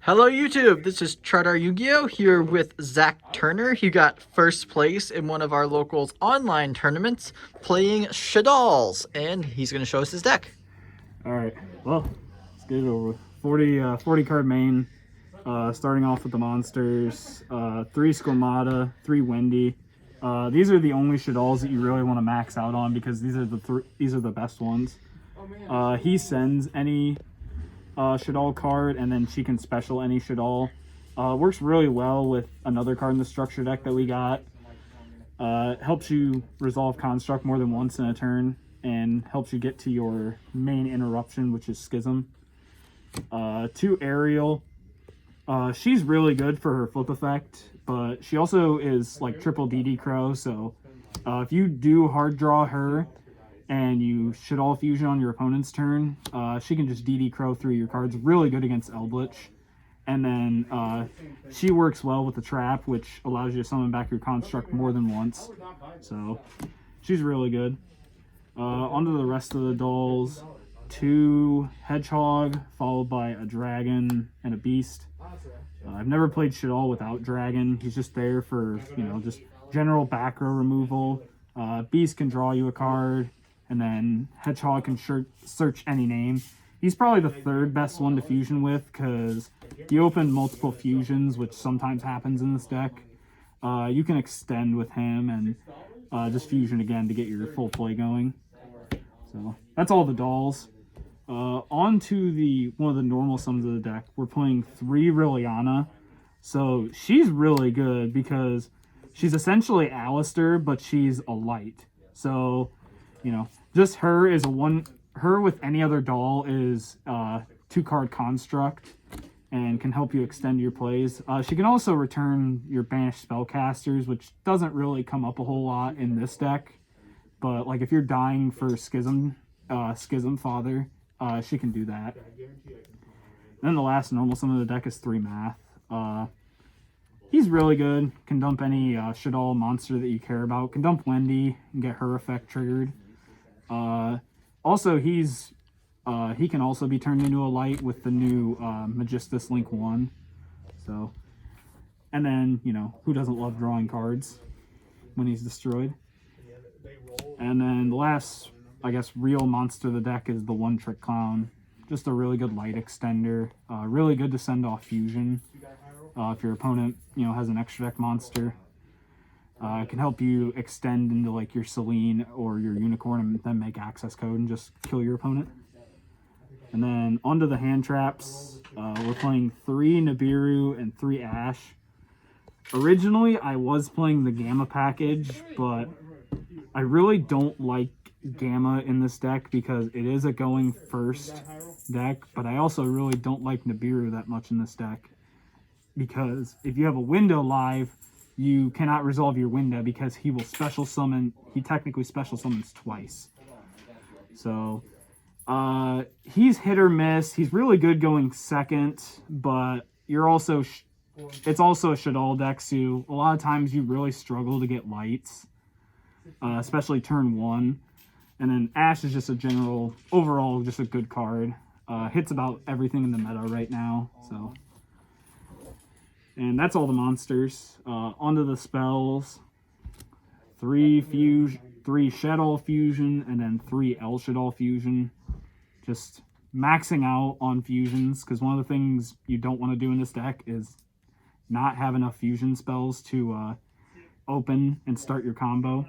Hello YouTube, this is ChardarYuGiOh here with Zach Turner. He got first place in one of our locals online tournaments playing Shaddolls, and he's going to show us his deck. Alright, well, let's get it over. 40 card main, starting off with the monsters, 3 Squamata, 3 Wendy. These are the only Shaddolls that you really want to max out on because these are the best ones. He sends any Shaddoll card, and then she can special any Shaddoll. Works really well with another card in the structure deck that we got. Helps you resolve construct more than once in a turn, and helps you get to your main interruption, which is Schism. 2 Aerial. She's really good for her flip effect, but she also is like triple DD Crow, so if you do hard draw her and you Shaddoll Fusion on your opponent's turn, she can just DD Crow through your cards. Really good against Eldritch. And then she works well with the Trap, which allows you to summon back your construct more than once. So she's really good. Onto the rest of the dolls. 2 Hedgehog, followed by a Dragon and a Beast. I've never played Shaddoll without Dragon. He's just there for, just general back row removal. Beast can draw you a card, and then Hedgehog can search any name. He's probably the 3rd best one to fusion with, because you open multiple fusions, which sometimes happens in this deck. You can extend with him and just fusion again to get your full play going. So that's all the dolls. On to one of the normal summons of the deck. We're playing 3 Liliana. So she's really good because she's essentially Alistair, but she's a light. So, just her is her with any other doll is 2-card construct and can help you extend your plays. She can also return your banished spellcasters, which doesn't really come up a whole lot in this deck. But like if you're dying for Schism Father, she can do that. And then the last normal summon of the deck is 3 Math. He's really good. Can dump any Shaddoll monster that you care about. Can dump Wendy and get her effect triggered. Also, he can also be turned into a light with the new Magistus Link 1. So, and then, who doesn't love drawing cards when he's destroyed? And then the last, real monster of the deck is the 1-Trick Clown. Just a really good light extender. Really good to send off fusion. If your opponent, has an extra deck monster. It can help you extend into like your Celine or your Unicorn and then make access code and just kill your opponent. And then onto the hand traps. We're playing 3 Nibiru and 3 Ash. Originally, I was playing the Gamma package, but I really don't like Gamma in this deck because it is a going first deck, but I also really don't like Nibiru that much in this deck because if you have a window live, you cannot resolve your window because he will special summon. He technically special summons twice. So he's hit or miss. He's really good going second, but you're also it's also a Shaddoll deck, so a lot of times you really struggle to get lights, especially turn 1. And then Ash is just overall just a good card. Hits about everything in the meta right now. So, and that's all the monsters. Onto the spells. 3 Shaddoll Fusion, and then 3 El Shaddoll Fusion. Just maxing out on fusions, because one of the things you don't want to do in this deck is not have enough fusion spells to open and start your combo.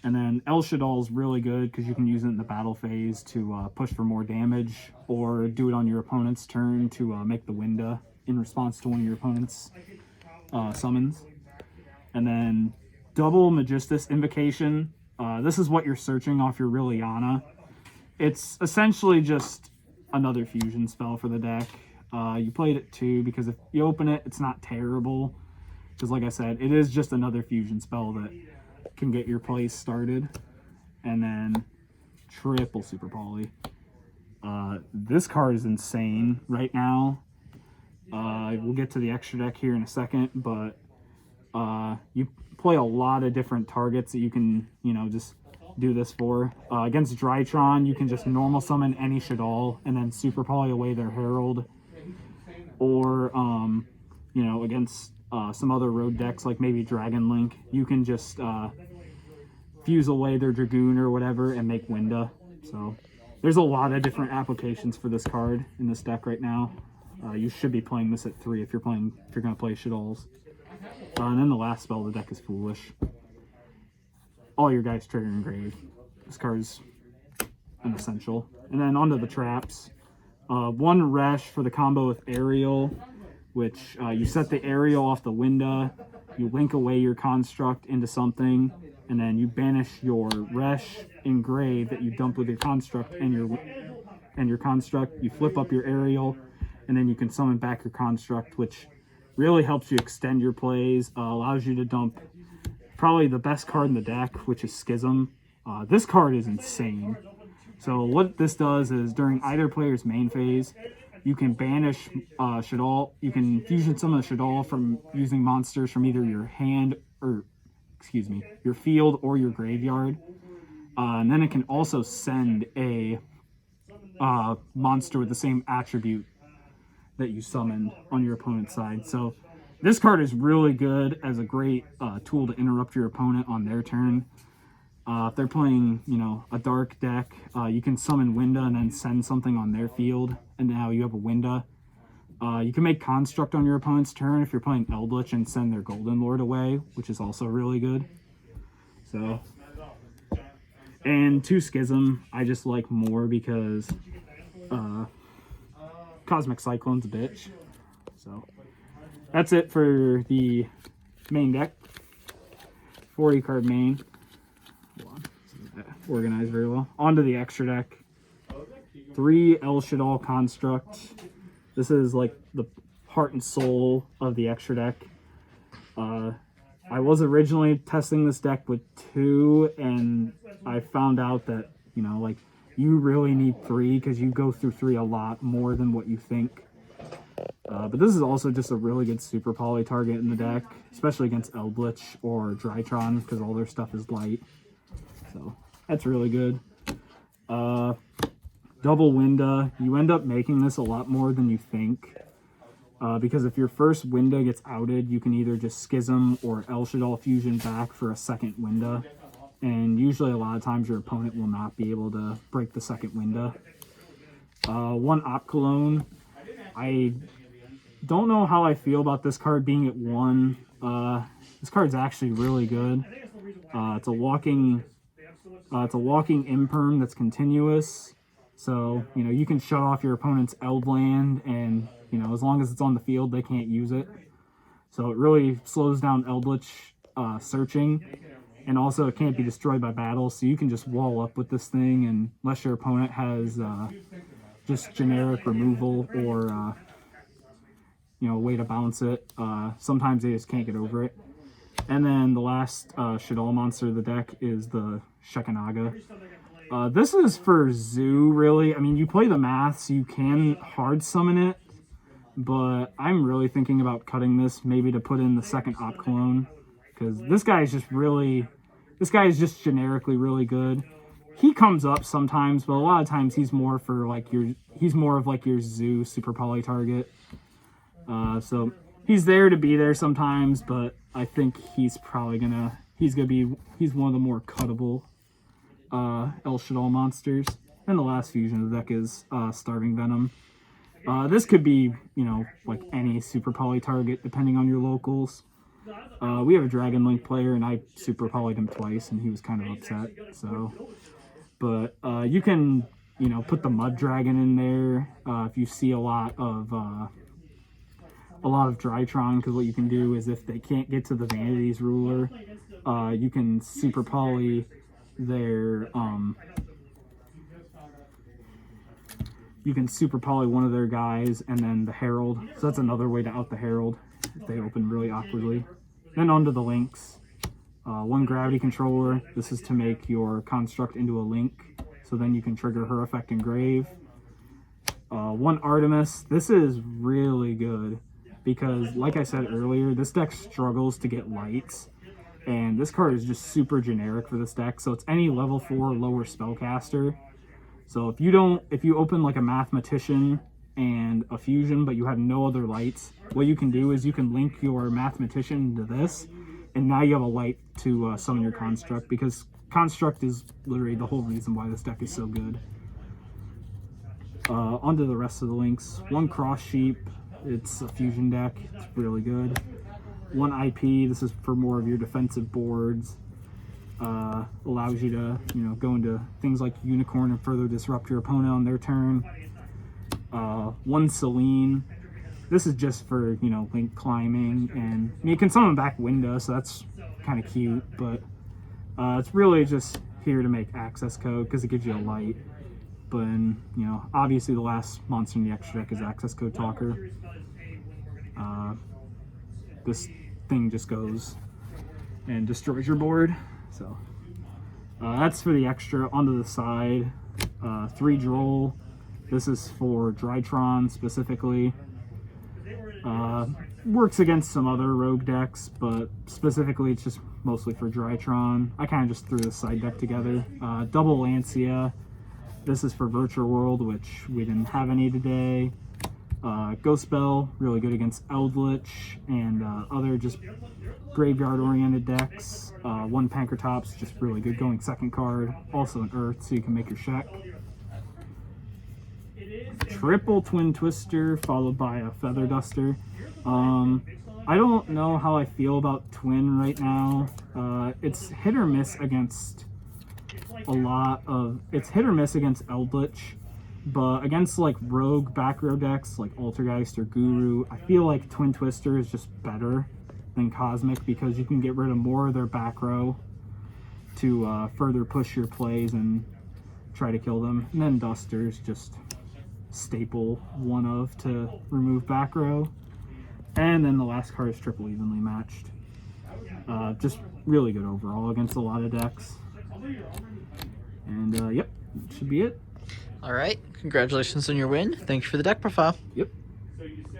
And then El Shaddoll is really good because you can use it in the battle phase to push for more damage, or do it on your opponent's turn to make the window in response to one of your opponent's summons. And then double Magistus Invocation. This is what you're searching off your Liliana. It's essentially just another fusion spell for the deck. You played it 2 because if you open it, it's not terrible. Because like I said, it is just another fusion spell that can get your plays started. And then triple Super Poly. This card is insane right now. We'll get to the extra deck here in a second, but you play a lot of different targets that you can, just do this for. Against Drytron, you can just normal summon any Shaddoll and then Super Poly away their Herald. or you know, against some other road decks like maybe Dragon Link, you can just fuse away their Dragoon or whatever and make Winda. So there's a lot of different applications for this card in this deck right now. You should be playing this at 3 if you're going to play Shaddolls. And then the last spell of the deck is Foolish. All your guys trigger engrave. This card's an essential. And then onto the traps. 1 Resh for the combo with Aerial, which you set the Aerial off the Winda, you link away your construct into something, and then you banish your Resh engrave that you dumped with your construct and your construct. You flip up your Aerial, and then you can summon back your construct, which really helps you extend your plays, allows you to dump probably the best card in the deck, which is Schism. This card is insane. So what this does is during either player's main phase, you can banish Shaddoll. You can fusion summon a Shaddoll from using monsters from either your hand or, excuse me, your field or your graveyard. And then it can also send a monster with the same attribute that you summoned on your opponent's side. So this card is really good as a great tool to interrupt your opponent on their turn. If they're playing, you know, a dark deck, you can summon Winda and then send something on their field, and now you have a Winda. You can make Construct on your opponent's turn if you're playing Eldritch and send their Golden Lord away, which is also really good. So, and 2 Schism, I just like more because Cosmic Cyclone's a bitch. So, that's it for the main deck. 40 card main. Organized very well. Onto the extra deck. 3 El Shaddoll Construct. This is like the heart and soul of the extra deck. I was originally testing this deck with 2, and I found out that, you know, like, you really need 3 because you go through 3 a lot more than what you think. But this is also just a really good super poly target in the deck, especially against Eldritch or Drytron because all their stuff is light. So that's really good. Double Winda. You end up making this a lot more than you think. Because if your first Winda gets outed, you can either just Schism or El Shaddoll Fusion back for a second Winda. And usually a lot of times your opponent will not be able to break the second Winda. 1 Op Cologne. I don't know how I feel about this card being at 1. This card's actually really good. It's a walking imperm that's continuous. So, you know, you can shut off your opponent's Eldland, and, you know, as long as it's on the field, they can't use it. So it really slows down Eldritch searching, and also it can't be destroyed by battle, so you can just wall up with this thing, and unless your opponent has just generic removal or, you know, a way to bounce it, sometimes they just can't get over it. And then the last Shaddoll monster of the deck is the Shekanaga. This is for Zoo, really. I mean, you play the math, so you can hard summon it, but I'm really thinking about cutting this, maybe to put in the second Op Clone, because this guy is just generically really good. He comes up sometimes, but a lot of times he's more of like your Zoo super poly target. So he's there to be there sometimes, but I think he's one of the more cuttable El Shaddoll monsters. And the last fusion of the deck is Starving Venom. This could be, you know, like any super poly target depending on your locals. We have a Dragon Link player, and I super polyed him twice, and he was kind of upset. So, but you can, you know, put the Mud Dragon in there if you see a lot of Drytron, because what you can do is if they can't get to the Vanity's Ruler, you can super poly their you can super poly one of their guys and then the Herald. So that's another way to out the Herald if they open really awkwardly. Then onto the links. 1 Gravity Controller. This is to make your construct into a link, so then you can trigger her effect engrave. 1 Artemis. This is really good because, like I said earlier, this deck struggles to get lights, and this card is just super generic for this deck. So it's any level 4 or lower spellcaster. So if you open like a Mathematician and a fusion, but you have no other lights, what you can do is you can link your mathematician to this, and now you have a light to summon your construct, because construct is literally the whole reason why this deck is so good. Onto the rest of the links. One Cross Sheep, it's a fusion deck, it's really good. One IP, this is for more of your defensive boards. Allows you to, go into things like Unicorn and further disrupt your opponent on their turn. One Celine, this is just for, link climbing, and you can summon back Window, so that's kind of cute, but it's really just here to make access code because it gives you a light. But, obviously the last monster in the extra deck is Access Code Talker. This thing just goes and destroys your board. So that's for the extra. Onto the side, 3 Droll. This is for Drytron specifically. Works against some other rogue decks, but specifically it's just mostly for Drytron. I kind of just threw the side deck together. Double Lancia. This is for Virtual World, which we didn't have any today. Ghost Bell, really good against Eldritch and other just graveyard-oriented decks. One Pankratops, just really good going second card. Also an Earth, so you can make your check. Triple Twin Twister, followed by a Feather Duster. I don't know how I feel about Twin right now. It's hit or miss against it's hit or miss against Eldritch, but against like rogue back row decks like Altergeist or Guru, I feel like Twin Twister is just better than Cosmic because you can get rid of more of their back row to further push your plays and try to kill them. And then Duster's just staple one of to remove back row. And then the last card is triple evenly matched. Just really good overall against a lot of decks. And yep, that should be it. All right, congratulations on your win. Thank you for the deck profile. Yep.